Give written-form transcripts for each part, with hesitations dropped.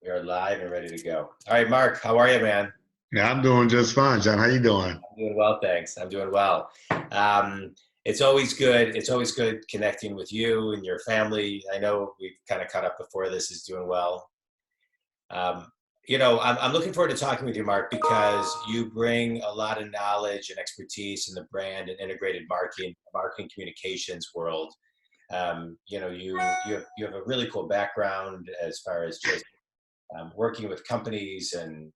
We are live and ready to go. All right, Mark, how are you, man? Yeah, I'm doing just fine, John. How you doing? I'm doing well, thanks. I'm doing well. It's always good. It's always good connecting with you and your family. I know we've kind of caught up before this is doing well. Um, I'm looking forward to talking with you, Mark, because you bring a lot of knowledge and expertise in the brand and integrated marketing communications world. You have a really cool background as far as just working with companies and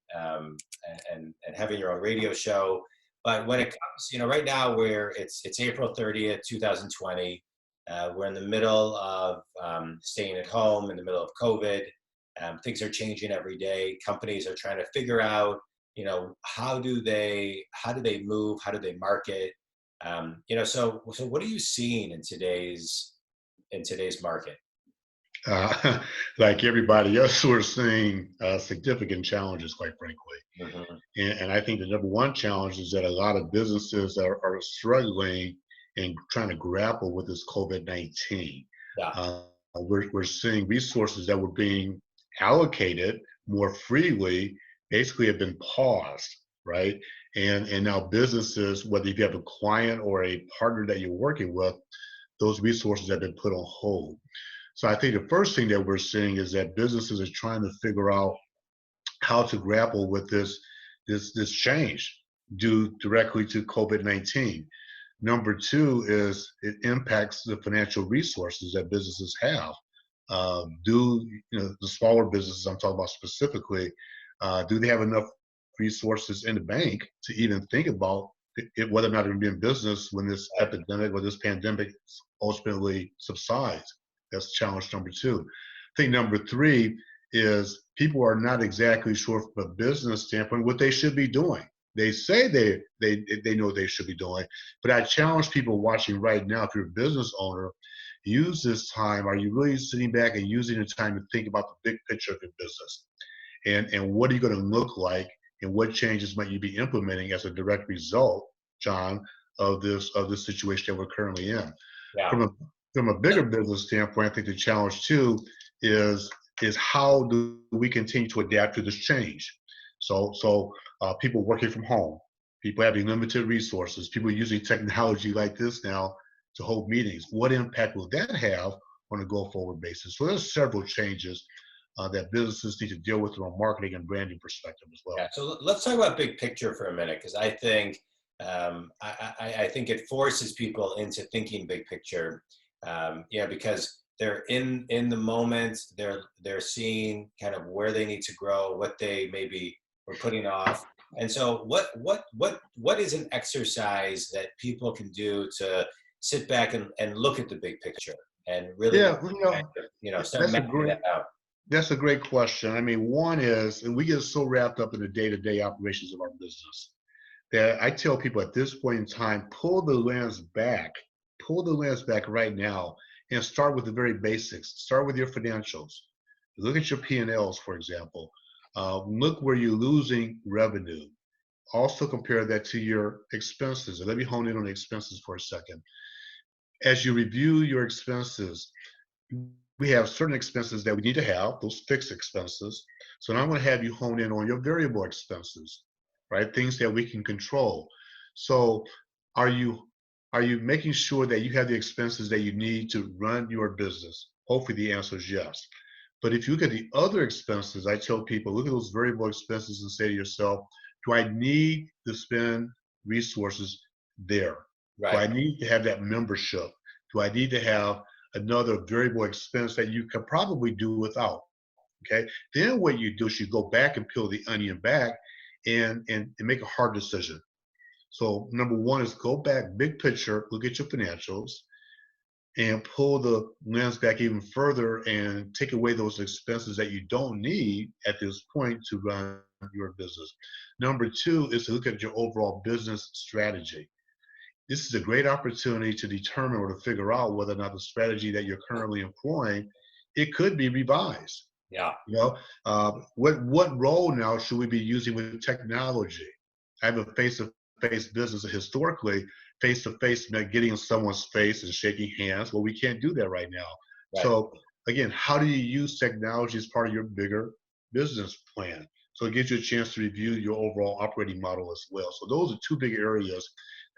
having your own radio show. But when it comes, right now it's April 30th, 2020. We're in the middle of staying at home in the middle of COVID. Things are changing every day. Companies are trying to figure out, how do they move? How do they market? So what are you seeing in today's market? Like everybody else, we're seeing significant challenges, quite frankly. Hmm. And I think the number one challenge is that a lot of businesses are struggling and trying to grapple with this COVID-19. Yeah. We're seeing resources that were being allocated more freely basically have been paused, right? And now businesses, whether you have a client or a partner that you're working with, those resources have been put on hold. So I think the first thing that we're seeing is that businesses are trying to figure out how to grapple with this change due directly to COVID-19. Number two is it impacts the financial resources that businesses have. Do the smaller businesses I'm talking about specifically? Do they have enough resources in the bank to even think about whether or not they're going to be in business when this epidemic or this pandemic ultimately subsides? That's challenge number two. I think number three is people are not exactly sure from a business standpoint what they should be doing. They say they know what they should be doing, but I challenge people watching right now, if you're a business owner, use this time. Are you really sitting back and using the time to think about the big picture of your business? And what are you going to look like and what changes might you be implementing as a direct result, John, of this situation that we're currently in? Yeah. From a from a bigger business standpoint, I think the challenge too is is how do we continue to adapt to this change? So people working from home, people having limited resources, people using technology like this now to hold meetings. What impact will that have on a go-forward basis? So there's several changes that businesses need to deal with from a marketing and branding perspective as Yeah. well. So let's talk about big picture for a minute, because I think I think it forces people into thinking big picture. Because they're in the moment. They're seeing kind of where they need to grow, what they maybe were putting off. And so, what is an exercise that people can do to sit back and look at the big picture and really Yeah, kind of, start that's a mapping great that out? that's a great question. I mean, one is, and we get so wrapped up in the day-to-day operations of our business that I tell people at this point in time, pull the lens back right now, and start with the very basics. Start with your financials. Look at your P&Ls, for example. Look where you're losing revenue. Also compare that to your expenses. And let me hone in on the expenses for a second. As you review your expenses, we have certain expenses that we need to have, those fixed expenses. So now I'm going to have you hone in on your variable expenses, right? Things that we can control. So are you are you making sure that you have the expenses that you need to run your business? Hopefully the answer is yes. But if you look at the other expenses, I tell people, look at those variable expenses and say to yourself, do I need to spend resources there? Do Right. I need to have that membership? Do I need to have another variable expense that you can probably do without? Okay. Then what you do is you go back and peel the onion back and make a hard decision. So number one is go back, big picture, look at your financials and pull the lens back even further and take away those expenses that you don't need at this point to run your business. Number two is to look at your overall business strategy. This is a great opportunity to determine or to figure out whether or not the strategy that you're currently employing, it could be revised. Yeah. You know, what role now should we be using with technology? I have a face-to-face business. Historically, face-to-face meant getting in someone's face and shaking hands. Well, we can't do that right now. Right. So again, how do you use technology as part of your bigger business plan. So it gives you a chance to review your overall operating model as well. So those are two big areas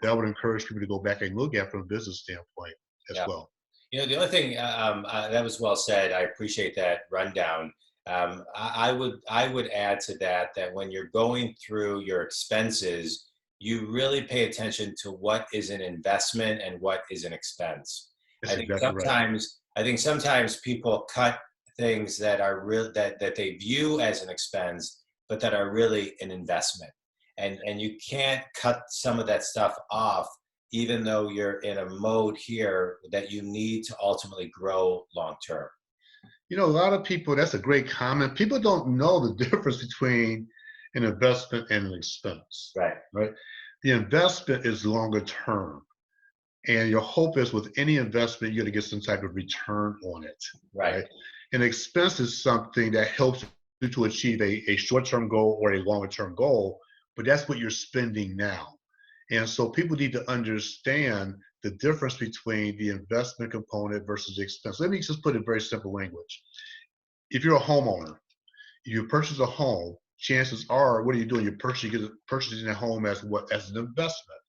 that I would encourage people to go back and look at from a business standpoint as Yeah. well. The only thing that was well said. I appreciate that rundown. I would add to that that when you're going through your expenses, you really pay attention to what is an investment and what is an expense. That's exactly right. I think sometimes people cut things that are real that they view as an expense, but that are really an investment. And you can't cut some of that stuff off even though you're in a mode here that you need to ultimately grow long term. You know, a lot of people, that's a great comment. People don't know the difference between an investment and an expense, Right. right? The investment is longer term. And your hope is with any investment, you're going to get some type of return on it, Right. right? An expense is something that helps you to achieve a short-term goal or a longer-term goal, but that's what you're spending now. And so people need to understand the difference between the investment component versus the expense. Let me just put it in very simple language. If you're a homeowner, you purchase a home, chances are, what are you doing? You're purchasing a home as what? As an investment,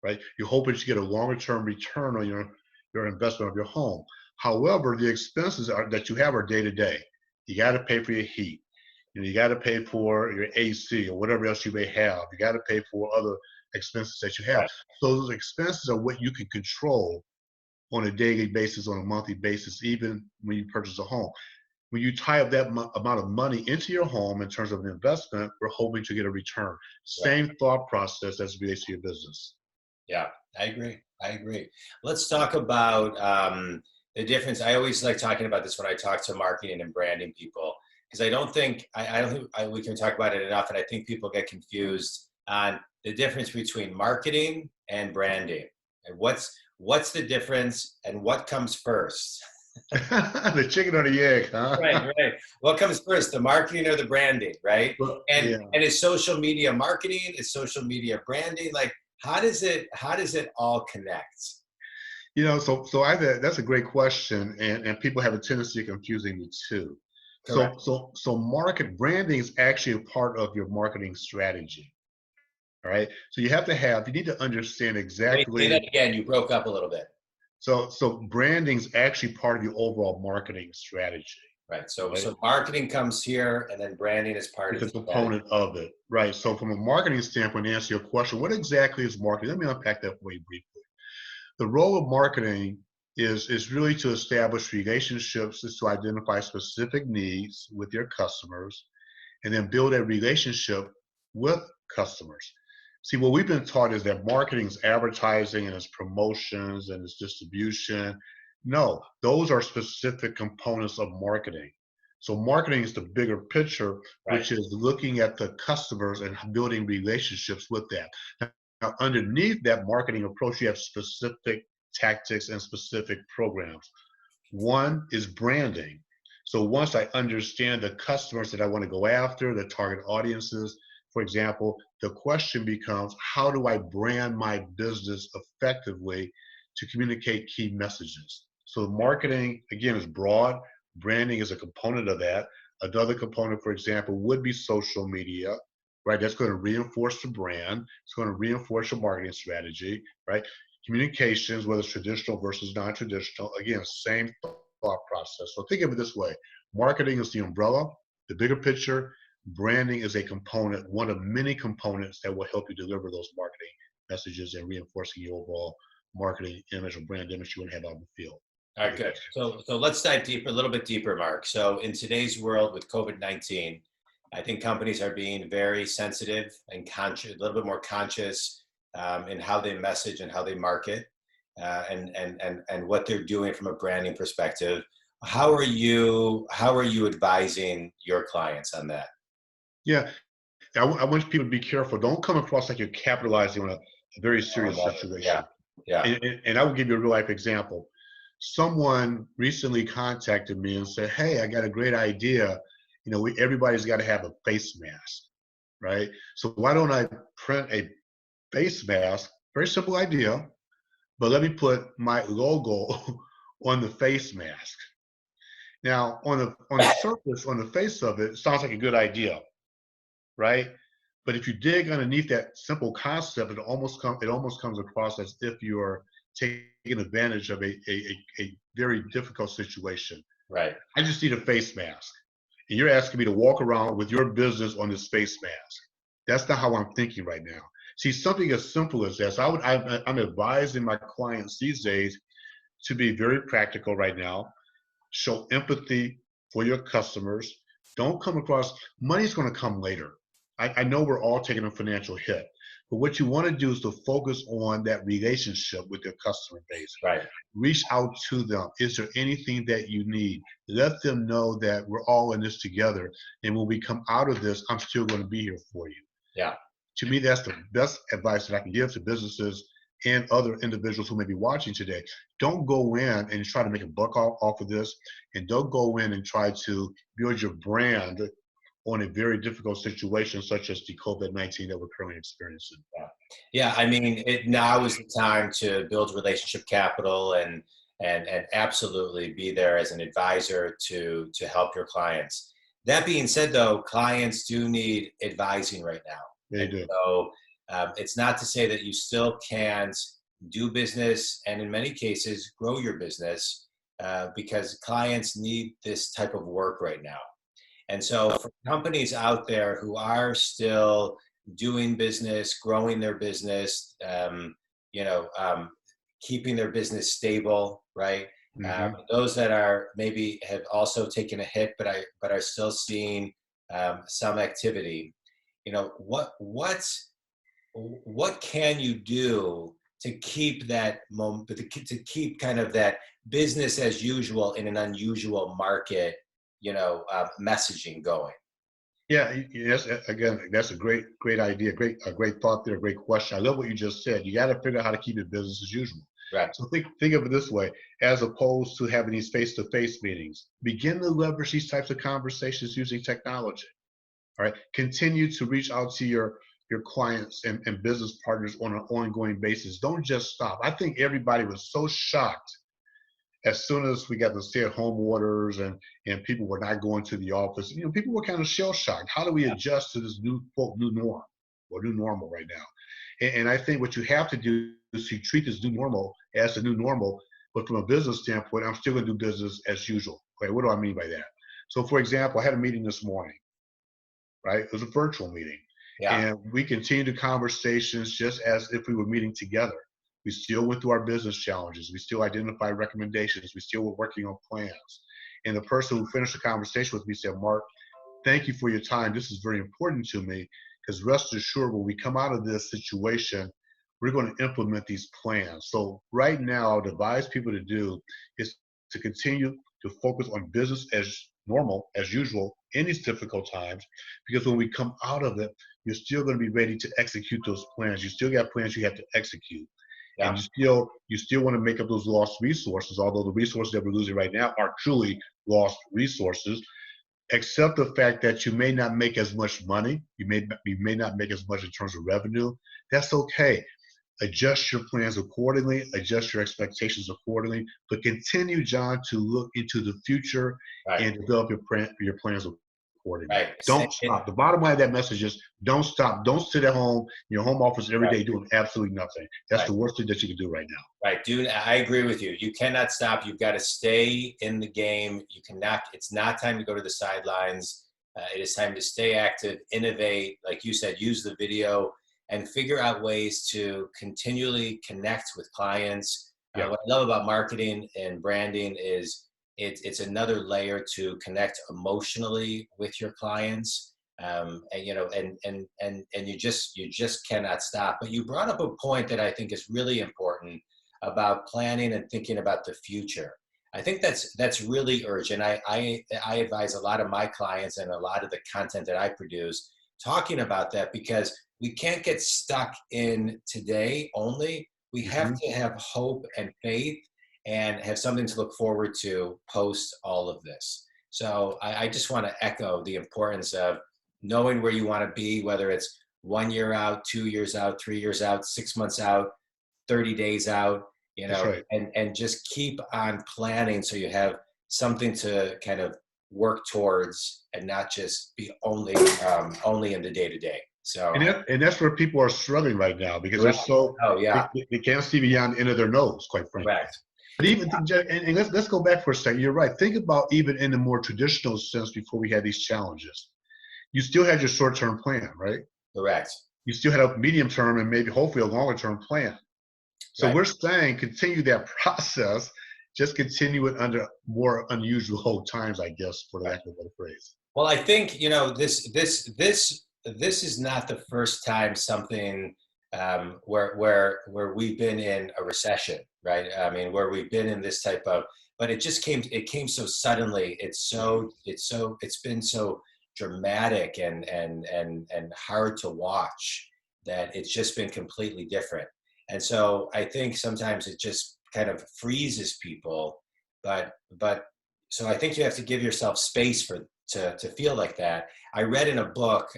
right? You're hoping to get a longer term return on your investment of your home. However, the expenses that you have are day to day. You got to pay for your heat. You got to pay for your AC or whatever else you may have. You got to pay for other expenses that you have. Right. So those expenses are what you can control on a daily basis, on a monthly basis, even when you purchase a home. When you tie up that amount of money into your home in terms of an investment, we're hoping to get a return. Right. Same thought process as it relates to your business. Yeah, I agree. I agree. Let's talk about the difference. I always like talking about this when I talk to marketing and branding people because I don't think we can talk about it enough, and I think people get confused on the difference between marketing and branding. And what's the difference, and what comes first? The chicken or the egg, huh? Right, right. What comes first, the marketing or the branding, right? Well, And yeah. and is social media marketing? Is social media branding? Like, how does it all connect? You know, that's a great question, and people have a tendency of confusing the two. Correct. So market branding is actually a part of your marketing strategy. All right. So you need to understand Wait, say that exactly. again. You broke up a little bit. So branding is actually part of your overall marketing strategy. Right. So Right. so marketing comes here, and then branding is part of It's a the strategy. component of it. Right. So from a marketing standpoint, to answer your question, what exactly is marketing? Let me unpack that for you briefly. The role of marketing is really to establish relationships, is to identify specific needs with your customers, and then build a relationship with customers. See, what we've been taught is that marketing is advertising and it's promotions and it's distribution. No, those are specific components of marketing. So marketing is the bigger picture, Right. which is looking at the customers and building relationships with that. Now, underneath that marketing approach, you have specific tactics and specific programs. One is branding. So once I understand the customers that I want to go after, the target audiences, for example, the question becomes, how do I brand my business effectively to communicate key messages? So marketing, again, is broad. Branding is a component of that. Another component, for example, would be social media, right? That's going to reinforce the brand. It's going to reinforce your marketing strategy, right? Communications, whether it's traditional versus non-traditional, again, same thought process. So think of it this way: marketing is the umbrella, the bigger picture. Branding is a component, one of many components that will help you deliver those marketing messages and reinforcing your overall marketing image or brand image you want to have out in the field All with right, your good. customers. So let's dive deeper, a little bit deeper, Mark. So in today's world with COVID-19, I think companies are being very sensitive and conscious, a little bit more conscious in how they message and how they market, and what they're doing from a branding perspective. How are you advising your clients on that? Yeah, I want people to be careful. Don't come across like you're capitalizing on a very Oh, serious never. Yeah, situation. yeah. And I will give you a real life example. Someone recently contacted me and said, "Hey, I got a great idea. You know, everybody's got to have a face mask, right? So why don't I print a face mask? Very simple idea, but let me put my logo on the face mask." Now, on the surface, on the face of it, it sounds like a good idea, right? But if you dig underneath that simple concept, it almost comes across as if you're taking advantage of a very difficult situation. Right. I just need a face mask, and you're asking me to walk around with your business on this face mask. That's not how I'm thinking right now. See, something as simple as this. I'm advising my clients these days to be very practical right now. Show empathy for your customers. Don't come across, money's going to come later. I know we're all taking a financial hit, but what you want to do is to focus on that relationship with your customer base. Right. Reach out to them. Is there anything that you need? Let them know that we're all in this together. And when we come out of this, I'm still going to be here for you. Yeah. To me, that's the best advice that I can give to businesses and other individuals who may be watching today. Don't go in and try to make a buck off of this, and don't go in and try to build your brand on a very difficult situation such as the COVID-19 that we're currently experiencing. Yeah. Yeah. I mean, now is the time to build relationship capital and absolutely be there as an advisor to help your clients. That being said, though, clients do need advising right now. They And do. so it's not to say that you still can't do business and in many cases grow your business because clients need this type of work right now. And so for companies out there who are still doing business, growing their business, you know, keeping their business stable, right? Hmm. Those that are maybe have also taken a hit, but are still seeing some activity. You know, what can you do to keep that moment, to keep kind of that business as usual in an unusual market, messaging going? Yeah, yes. Again, that's a great idea, a great thought there, a great question. I love what you just said. You got to figure out how to keep it business as usual. Right. So think of it this way, as opposed to having these face-to-face meetings, begin to leverage these types of conversations using technology. All right. Continue to reach out to your clients and business partners on an ongoing basis. Don't just stop. I think everybody was so shocked as soon as we got the stay-at-home orders and people were not going to the office. People were kind of shell-shocked. How do we adjust to this new quote new norm or new normal right now? And I think what you have to do is to treat this new normal as the new normal, but from a business standpoint, I'm still going to do business as usual. Okay, what do I mean by that? So, for example, I had a meeting this morning, right? It was a virtual meeting. Yeah. And we continued the conversations just as if we were meeting together. We still went through our business challenges. We still identified recommendations. We still were working on plans. And the person who finished the conversation with me said, Mark, thank you for your time. This is very important to me because rest assured, when we come out of this situation, we're going to implement these plans. So right now, I would advise people to do is to continue to focus on business as normal, as usual, in these difficult times, because when we come out of it, you're still going to be ready to execute those plans. You still got plans you have to execute. And Yeah. you still want to make up those lost resources, although the resources that we're losing right now are truly lost resources. Accept the fact that you may not make as much money, you may not make as much in terms of revenue. That's okay. Adjust your plans accordingly, adjust your expectations accordingly, but continue, John, to look into the future Right. and develop your plans accordingly. Right. Don't stop. The bottom line of that message is don't stop. Don't sit at home in your home office every Right. day doing absolutely nothing. That's Right. the worst thing that you can do right now. Right, dude. I agree with you. You cannot stop. You've got to stay in the game. You cannot. It's not time to go to the sidelines. It is time to stay active, innovate, like you said, use the video, and figure out ways to continually connect with clients. Yeah, What I love about marketing and branding is it's another layer to connect emotionally with your clients. And you just cannot stop. But you brought up a point that I think is really important about planning and thinking about the future. I think that's really urgent. I advise a lot of my clients and a lot of the content that I produce talking about that because we can't get stuck in today only. We have hmm to have hope and faith and have something to look forward to post all of this. So I just want to echo the importance of knowing where you want to be, whether it's 1 year out, 2 years out, 3 years out, 6 months out, 30 days out, that's right. and just keep on planning so you have something to kind of work towards and not just be only in the day to day. So, And that's where people are struggling right now because they're correct. so Oh yeah, they can't see beyond the end of their nose, quite frankly. correct. But even and let's go back for a second. You're right. Think about even in the more traditional sense before we had these challenges. You still had your short-term plan, right? Correct. You still had a medium-term and maybe hopefully a longer-term plan. So Right. we're saying continue that process, just continue it under more unusual times, I guess, for the Right. lack of a better phrase. Well, I think this is not the first time something where we've been in a recession, right? I mean, where we've been in this type of, but it came so suddenly. It's been so dramatic and hard to watch that it's just been completely different. And so I think sometimes it just kind of freezes people, but so I think you have to give yourself space to feel like that. I read in a book,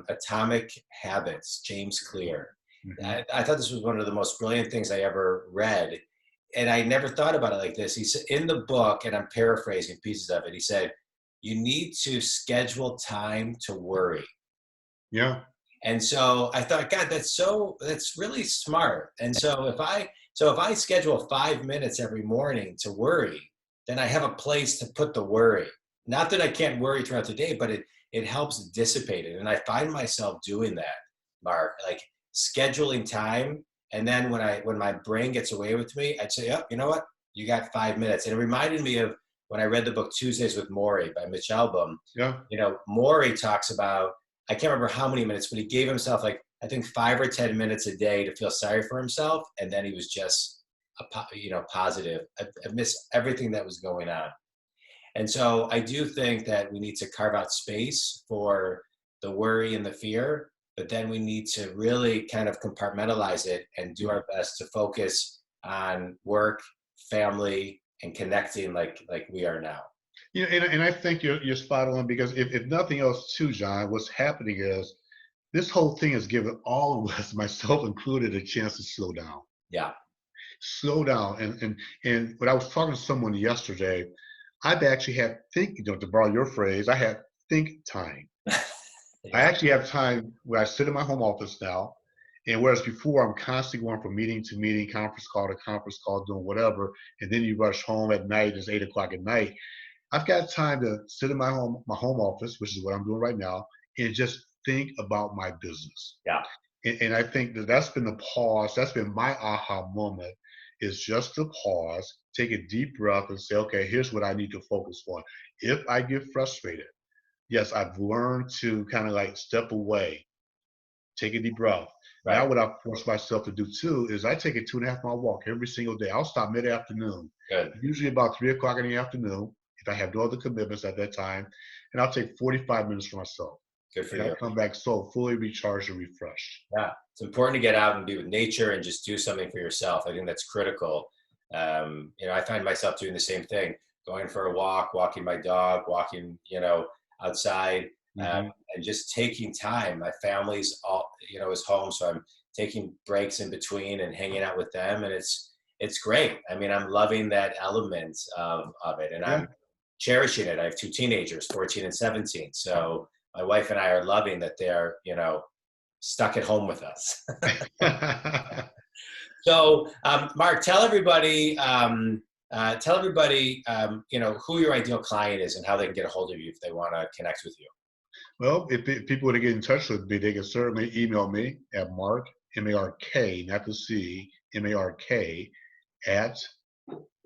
Atomic Habits, James Clear. Mm-hmm. I thought this was one of the most brilliant things I ever read. And I never thought about it like this. He said in the book, and I'm paraphrasing pieces of it, he said, you need to schedule time to worry. Yeah. And so I thought, God, that's really smart. And so if I schedule 5 minutes every morning to worry, then I have a place to put the worry. Not that I can't worry throughout the day, but it helps dissipate it. And I find myself doing that, Mark, like scheduling time. And then when my brain gets away with me, I'd say, oh, you know what? You got 5 minutes. And it reminded me of when I read the book Tuesdays with Maury by Mitch Albom. Yeah. You know, Maury talks about, I can't remember how many minutes, but he gave himself like, I think 5 or 10 minutes a day to feel sorry for himself. And then he was just, positive. I missed everything that was going on. And so I do think that we need to carve out space for the worry and the fear, but then we need to really kind of compartmentalize it and do our best to focus on work, family, and connecting like we are now. Yeah, and I think you're spot on because if nothing else too, John, what's happening is this whole thing has given all of us, myself included, a chance to slow down. Yeah. Slow down. And when I was talking to someone yesterday, I've actually had to borrow your phrase, I had think time. I Yeah. actually have time where I sit in my home office now. And whereas before I'm constantly going from meeting to meeting, conference call to conference call, doing whatever, and then you rush home at night, it's 8 o'clock at night. I've got time to sit in my home office, which is what I'm doing right now, and just think about my business. Yeah. And I think that's been the pause. That's been my aha moment is just to pause, take a deep breath and say, okay, here's what I need to focus on. If I get frustrated, yes, I've learned to kind of like step away, take a deep breath. Now Right. what I force myself to do too is I take a 2.5 mile walk every single day. I'll stop mid-afternoon, Good. usually about 3 o'clock in the afternoon, if I have no other commitments at that time, and I'll take 45 minutes for myself. Good for And I you. come back so fully recharged and refreshed. Yeah, it's important to get out and be with nature and just do something for yourself. I think that's critical. I find myself doing the same thing, going for a walk, walking my dog, walking, outside, Hmm. and just taking time. My family's all, is home, so I'm taking breaks in between and hanging out with them, and it's great. I mean, I'm loving that element of it, and Yeah. I'm cherishing it. I have two teenagers, 14 and 17, so my wife and I are loving that they're, stuck at home with us. So, Mark, tell everybody, who your ideal client is and how they can get a hold of you if they want to connect with you. Well, if people want to get in touch with me, they can certainly email me at Mark, M-A-R-K, not the C, M-A-R-K, at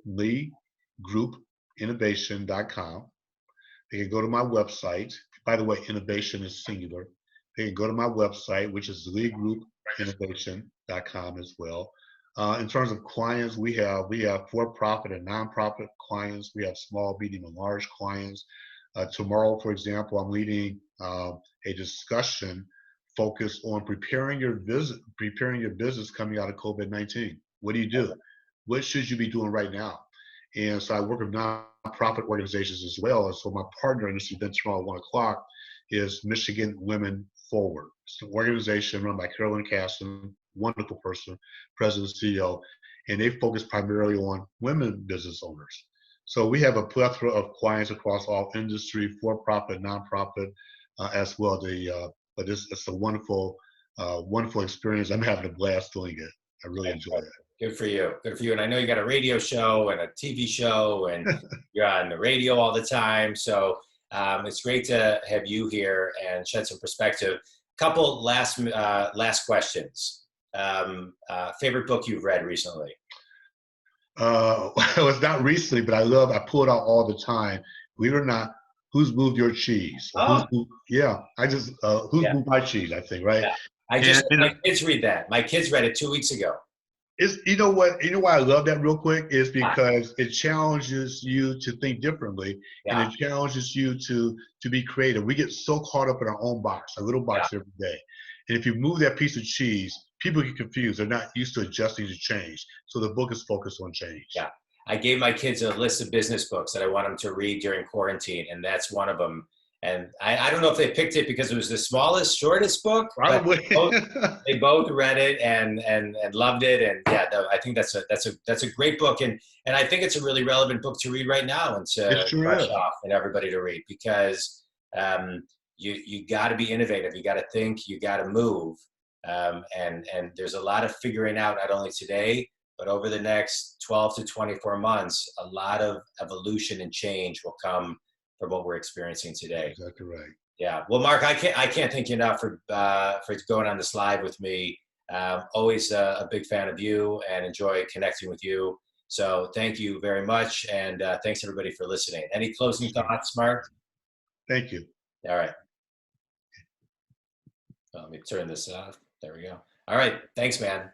leegroupinnovation.com. They can go to my website. By the way, innovation is singular. They can go to my website, which is leegroupinnovation.com as well. In terms of clients, we have for-profit and nonprofit clients. We have small, medium, and large clients. Tomorrow, for example, I'm leading a discussion focused on preparing your business coming out of COVID-19. What do you do? What should you be doing right now? And so I work with nonprofit organizations as well. And so my partner in this event tomorrow at 1 o'clock is Michigan Women Forward. It's an organization run by Carolyn Casson, wonderful person, president, CEO, and they focus primarily on women business owners. So we have a plethora of clients across all industry, for-profit, nonprofit, as well. But it's a wonderful, wonderful experience. I'm having a blast doing it. I really enjoy it. Good for you. Good for you. And I know you got a radio show and a TV show, and you're on the radio all the time. So it's great to have you here and shed some perspective. Couple last questions. Favorite book you've read recently? Well, it's not recently, but I pull it out all the time. Believe it or not, Who's Moved Your Cheese? Or Oh, yeah, Who's yeah, Moved My Cheese, I think, right? yeah. I just had my kids read that. My kids read it 2 weeks ago. You know what? You know why I love that real quick is because it challenges you to think differently, and Yeah, it challenges you to be creative. We get so caught up in our own box, a little yeah, box every day, and if you move that piece of cheese, people get confused. They're not used to adjusting to change. So the book is focused on change. yeah. I gave my kids a list of business books that I want them to read during quarantine, and that's one of them. And I don't know if they picked it because it was the smallest, shortest book, but Probably. they both read it and loved it. And yeah, I think that's a great book, and I think it's a really relevant book to read right now and It to sure brush is. off and everybody to read, because you got to be innovative, you got to think, you got to move, and there's a lot of figuring out, not only today but over the next 12 to 24 months. A lot of evolution and change will come from what we're experiencing today. Exactly right. Yeah. Well, Mark, I can't thank you enough for going on this live with me. Always a big fan of you and enjoy connecting with you. So thank you very much, and thanks everybody for listening. Any closing thoughts, Mark? Thank you. All right. Let me turn this off. There we go. All right. Thanks, man.